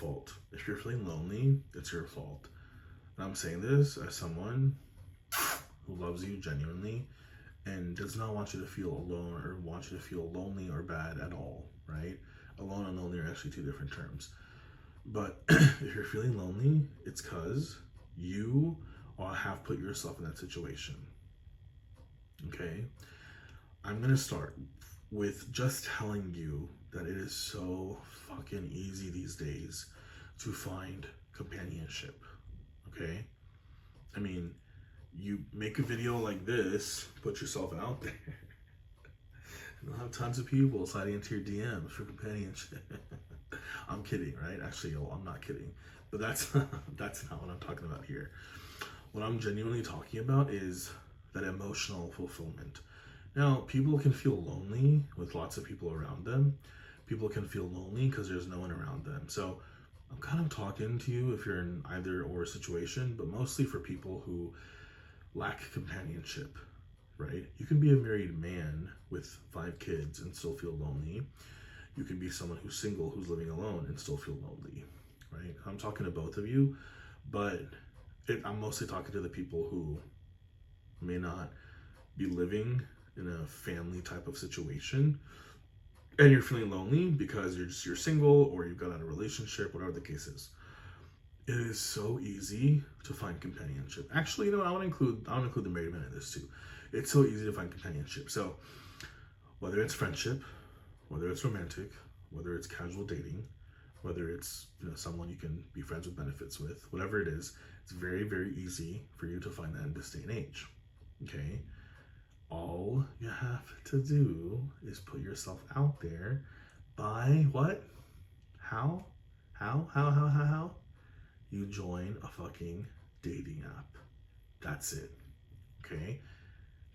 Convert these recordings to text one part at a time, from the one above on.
fault. If you're feeling lonely, it's your fault. And I'm saying this as someone who loves you genuinely and does not want you to feel alone or want you to feel lonely or bad at all, right? Alone and lonely are actually two different terms. But if you're feeling lonely, it's because you have put yourself in that situation. Okay? I'm going to start with just telling you that it is so fucking easy these days to find companionship. Okay? I mean, you make a video like this, put yourself out there, and you'll have tons of people sliding into your DMs for companionship. I'm kidding, right? Actually, I'm not kidding. But that's not what I'm talking about here. What I'm genuinely talking about is that emotional fulfillment. Now, people can feel lonely with lots of people around them. People can feel lonely because there's no one around them. So I'm kind of talking to you if you're in either or situation, but mostly for people who lack companionship, right? You can be a married man with 5 kids and still feel lonely. You can be someone who's single, who's living alone and still feel lonely, right? I'm talking to both of you, but I'm mostly talking to the people who may not be living in a family type of situation and you're feeling lonely because you're single or you've got out of a relationship, whatever the case is. It is so easy to find companionship. Actually, you know what? I want to include the married men in this too. It's so easy to find companionship. So whether it's friendship, whether it's romantic, whether it's casual dating, whether it's someone you can be friends with benefits with, whatever it is, it's very, very easy for you to find that in this day and age. Okay? All you have to do is put yourself out there by what? How? You join a fucking dating app. That's it. Okay?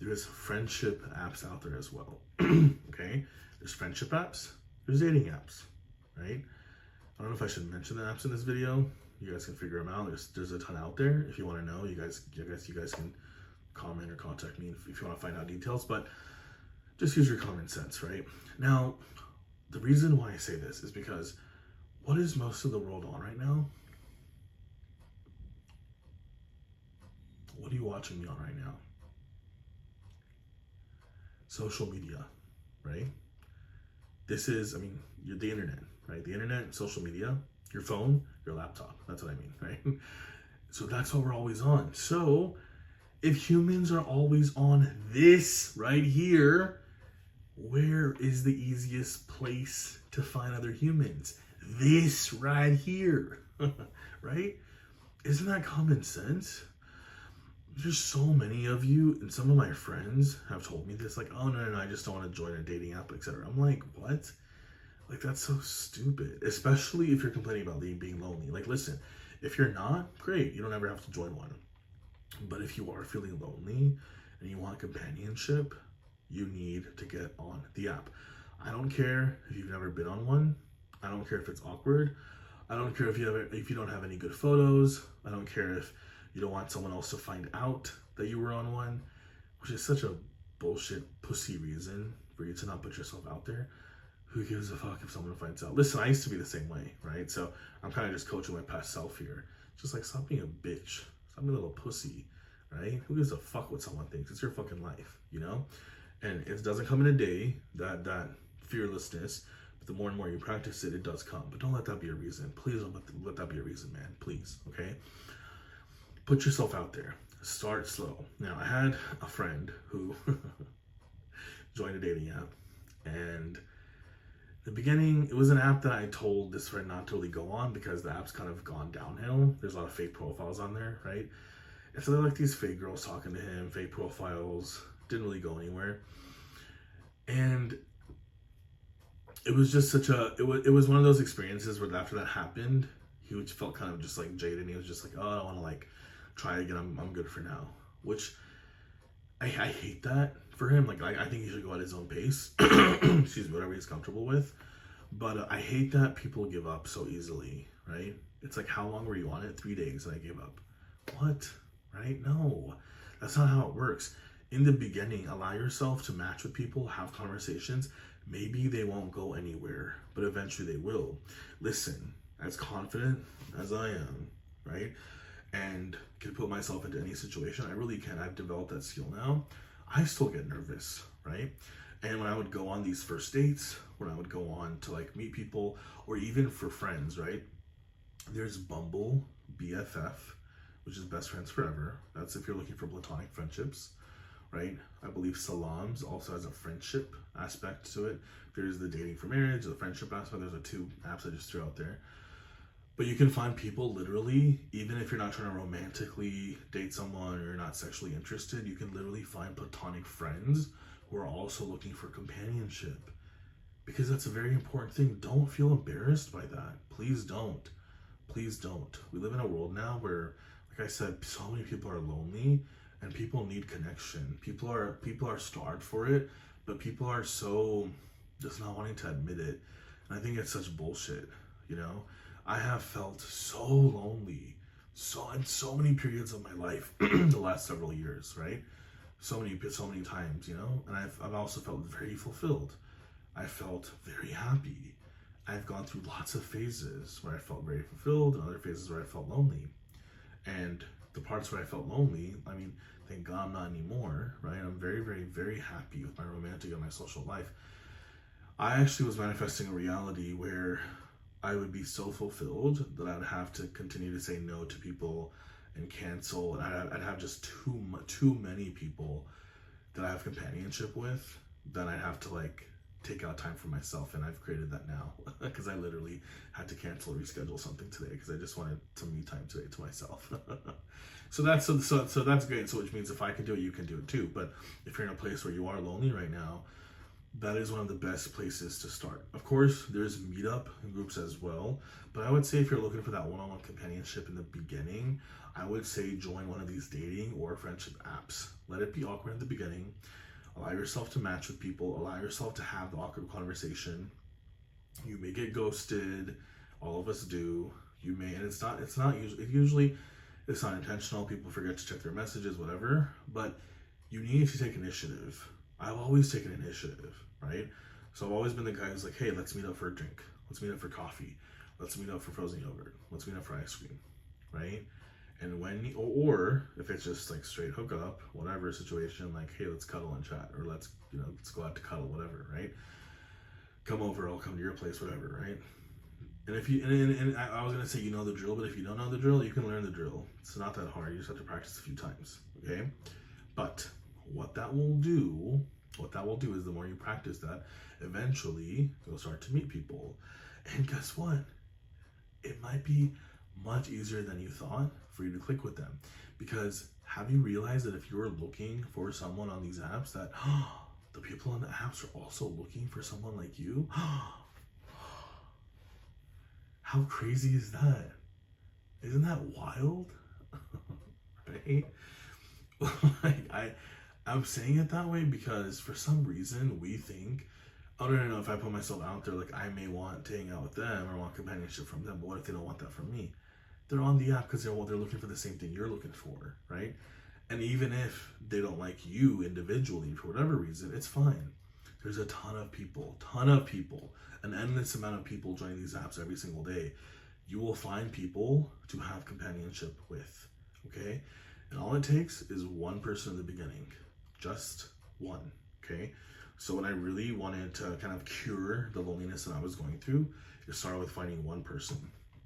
There's friendship apps out there as well. Okay? There's friendship apps, there's dating apps, right? I don't know if I should mention the apps in this video. You guys can figure them out. There's a ton out there. If you want to know, you guys can comment or contact me if you want to find out details, but just use your common sense, right? Now, the reason why I say this is because what is most of the world on right now? What are you watching me on right now? Social media, right? This is, the internet, right? The internet, social media, your phone, your laptop. That's what I mean, right? So that's what we're always on. So if humans are always on this right here, where is the easiest place to find other humans? This right here, right? Isn't that common sense? There's so many of you, and some of my friends have told me this, like, oh, no, I just don't want to join a dating app, etc. I'm like, what? Like, that's so stupid, especially if you're complaining about being lonely. Like, listen, if you're not, great, you don't ever have to join one. But if you are feeling lonely and you want companionship, you need to get on the app. I don't care if you've never been on one. I don't care if it's awkward. I don't care if you don't have any good photos. I don't care if you don't want someone else to find out that you were on one, which is such a bullshit pussy reason for you to not put yourself out there. Who gives a fuck if someone finds out? Listen, I used to be the same way, right? So I'm kind of just coaching my past self here. Just like, stop being a bitch. Stop being a little pussy, right? Who gives a fuck what someone thinks? It's your fucking life, And it doesn't come in a day, that fearlessness. But the more and more you practice it, it does come. But don't let that be a reason. Please don't let that be a reason, man. Please, okay? Put yourself out there. Start slow. Now, I had a friend who joined a dating app, and the beginning, it was an app that I told this friend not to really go on because the app's kind of gone downhill. There's a lot of fake profiles on there, right? And so they're like these fake girls talking to him, fake profiles, didn't really go anywhere. And it was just it was one of those experiences where after that happened, he felt kind of just like jaded. And he was just like, oh, I don't want to like try again. I'm good for now. Which I hate that for him. Like, I think he should go at his own pace. Excuse me, whatever he's comfortable with. But I hate that people give up so easily, right? It's like, how long were you on it? 3 days and I gave up. What? Right? No, that's not how it works. In the beginning, allow yourself to match with people, have conversations. Maybe they won't go anywhere, but eventually they will. Listen, as confident as I am, right? And can put myself into any situation. I really can. I've developed that skill now. I still get nervous, right? And when I would go on these first dates, when I would go on to like meet people, or even for friends, right? There's Bumble BFF, which is best friends forever. That's if you're looking for platonic friendships, right? I believe Salams also has a friendship aspect to it. There's the dating for marriage, the friendship aspect. There's the two apps I just threw out there. But you can find people literally, even if you're not trying to romantically date someone or you're not sexually interested, you can literally find platonic friends who are also looking for companionship. Because that's a very important thing. Don't feel embarrassed by that. Please don't. Please don't. We live in a world now where, like I said, so many people are lonely and people need connection. People are starved for it, but people are so just not wanting to admit it. And I think it's such bullshit, you know? I have felt so lonely, in so many periods of my life, the last several years, right? So many times, you know. And I've also felt very fulfilled. I felt very happy. I've gone through lots of phases where I felt very fulfilled, and other phases where I felt lonely. And the parts where I felt lonely, I mean, thank God I'm not anymore, right? I'm very, very, very happy with my romantic and my social life. I actually was manifesting a reality where I would be so fulfilled that I'd have to continue to say no to people and cancel, and I'd have just too many people that I have companionship with, then I'd have to like take out time for myself, and I've created that now because I literally had to cancel or reschedule something today because I just wanted some me time today to myself. So that's great. So which means if I can do it, you can do it too. But if you're in a place where you are lonely right now, that is one of the best places to start. Of course, there's meetup groups as well, but I would say if you're looking for that one-on-one companionship in the beginning, I would say join one of these dating or friendship apps. Let it be awkward in the beginning. Allow yourself to match with people. Allow yourself to have the awkward conversation. You may get ghosted. All of us do. You may, and it's not usually it's not intentional. People forget to check their messages, whatever. But you need to take initiative. I've always taken initiative, right? So I've always been the guy who's like, hey, let's meet up for a drink. Let's meet up for coffee. Let's meet up for frozen yogurt. Let's meet up for ice cream, right? And when, or if it's just like straight hook up, whatever situation, like, hey, let's cuddle and chat, or let's go out to cuddle, whatever, right? Come over, I'll come to your place, whatever, right? And if you, and I was gonna say you know the drill, but if you don't know the drill, you can learn the drill. It's not that hard. You just have to practice a few times, okay? But what that will do is the more you practice that, eventually you'll start to meet people. And guess what? It might be much easier than you thought for you to click with them. Because have you realized that if you're looking for someone on these apps, that the people on the apps are also looking for someone like you? How crazy is that? Isn't that wild? Right? Like I'm saying it that way because for some reason we think, oh no, if I put myself out there, like I may want to hang out with them or want companionship from them, but what if they don't want that from me? They're on the app because they're looking for the same thing you're looking for, right? And even if they don't like you individually for whatever reason, it's fine. There's a ton of people, an endless amount of people joining these apps every single day. You will find people to have companionship with, okay? And all it takes is one person in the beginning, just one, okay? So when I really wanted to kind of cure the loneliness that I was going through, it started with finding one person.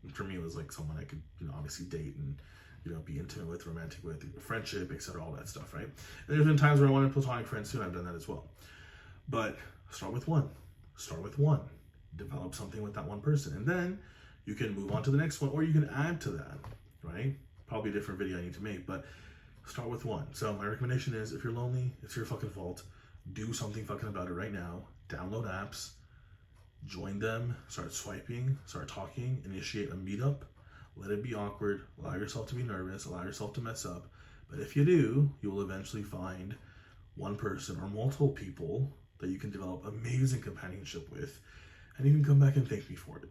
And for me, it was like someone I could, obviously date and, be intimate with, romantic with, friendship, etc., all that stuff, right? And there's been times where I wanted platonic friends too, and I've done that as well. But start with one. Develop something with that one person. And then you can move on to the next one, or you can add to that, right? Probably a different video I need to make, but start with one. So my recommendation is, if you're lonely, it's your fucking fault. Do something fucking about it right now. Download apps, join them, start swiping, start talking, initiate a meetup. Let it be awkward. Allow yourself to be nervous. Allow yourself to mess up. But if you do, you will eventually find one person or multiple people that you can develop amazing companionship with, and you can come back and thank me for it.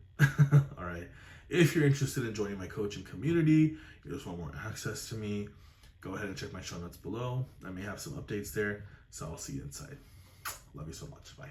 All right. If you're interested in joining my coaching community, you just want more access to me, go ahead and check my show notes below. I may have some updates there, so I'll see you inside. Love you so much. Bye.